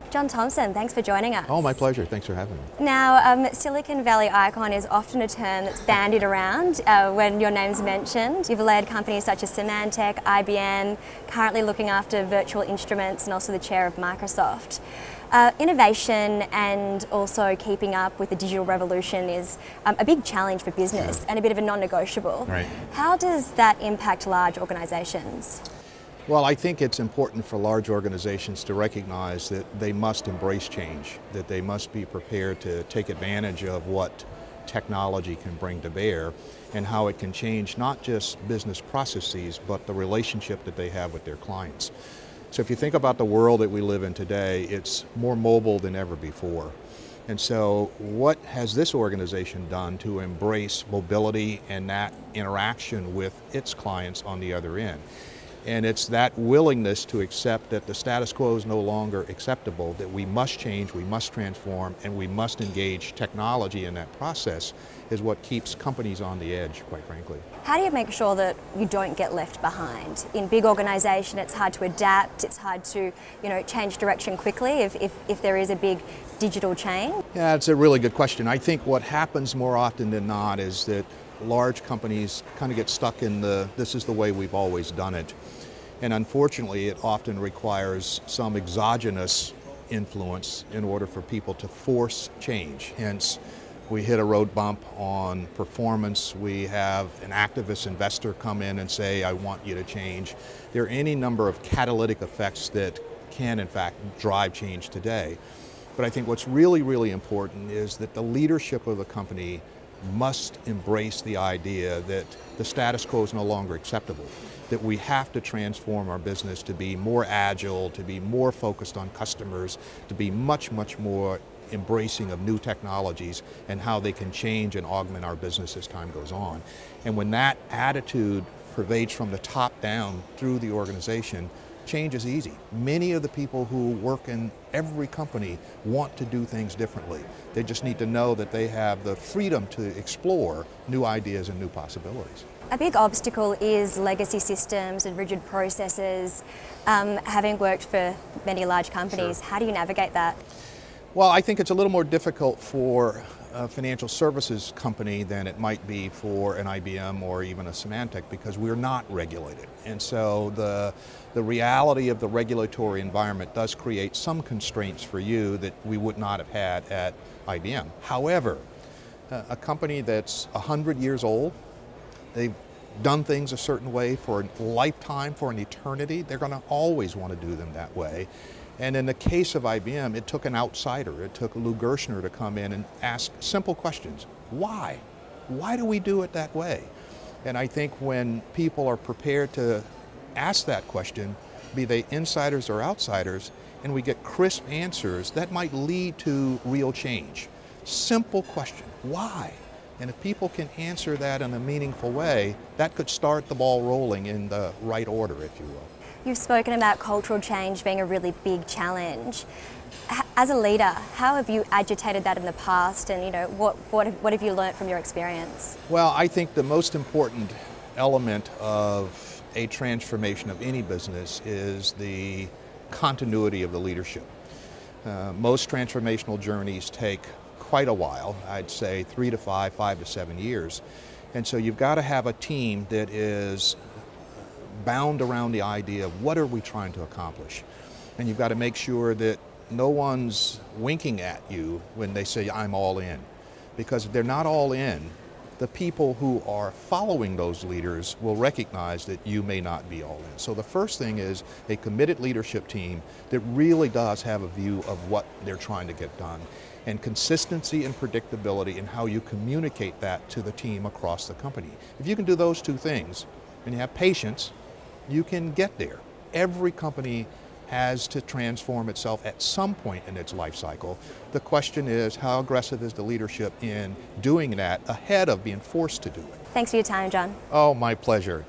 John Thompson, thanks for joining us. Oh, my pleasure. Thanks for having me. Now, Silicon Valley icon is often a term that's bandied around when your name's mentioned. You've led companies such as Symantec, IBM, currently looking after virtual instruments and also the chair of Microsoft. Innovation and also keeping up with the digital revolution is a big challenge for business and a bit of a non-negotiable. Right. How does that impact large organizations? Well, I think it's important for large organizations to recognize that they must embrace change, that they must be prepared to take advantage of what technology can bring to bear and how it can change not just business processes, but the relationship that they have with their clients. So if you think about the world that we live in today, it's more mobile than ever before. And so what has this organization done to embrace mobility and that interaction with its clients on the other end? And it's that willingness to accept that the status quo is no longer acceptable, that we must change, we must transform, and we must engage technology in that process is what keeps companies on the edge, quite frankly. How do you make sure that you don't get left behind? In big organization, it's hard to adapt, it's hard to change direction quickly if there is a big digital change. Yeah, it's a really good question. I think what happens more often than not is that large companies kind of get stuck in this is the way we've always done it. And unfortunately, it often requires some exogenous influence in order for people to force change. Hence, we hit a road bump on performance. We have an activist investor come in and say, I want you to change. There are any number of catalytic effects that can, in fact, drive change today. But I think what's really, really important is that the leadership of the company must embrace the idea that the status quo is no longer acceptable, that we have to transform our business to be more agile, to be more focused on customers, to be much, much more embracing of new technologies and how they can change and augment our business as time goes on. And when that attitude pervades from the top down through the organization, change is easy. Many of the people who work in every company want to do things differently. They just need to know that they have the freedom to explore new ideas and new possibilities. A big obstacle is legacy systems and rigid processes. Having worked for many large companies, How do you navigate that? Well, I think it's a little more difficult for a financial services company than it might be for an IBM or even a Symantec because we're not regulated. And so the reality of the regulatory environment does create some constraints for you that we would not have had at IBM. However, a company that's 100 years old, they've done things a certain way for a lifetime, for an eternity, they're going to always want to do them that way. And in the case of IBM, it took an outsider. It took Lou Gerstner to come in and ask simple questions. Why? Why do we do it that way? And I think when people are prepared to ask that question, be they insiders or outsiders, and we get crisp answers, that might lead to real change. Simple question, why? And if people can answer that in a meaningful way, that could start the ball rolling in the right order, if you will. You've spoken about cultural change being a really big challenge. As a leader, how have you agitated that in the past, and what have you learned from your experience? Well, I think the most important element of a transformation of any business is the continuity of the leadership. Most transformational journeys take quite a while, I'd say 3 to 5, 5 to 7 years. And so you've got to have a team that is bound around the idea of what are we trying to accomplish. And you've got to make sure that no one's winking at you when they say, I'm all in. Because if they're not all in, the people who are following those leaders will recognize that you may not be all in. So the first thing is a committed leadership team that really does have a view of what they're trying to get done. And consistency and predictability in how you communicate that to the team across the company. If you can do those two things, and you have patience, you can get there. Every company has to transform itself at some point in its life cycle. The question is, how aggressive is the leadership in doing that ahead of being forced to do it? Thanks for your time, John. Oh, my pleasure.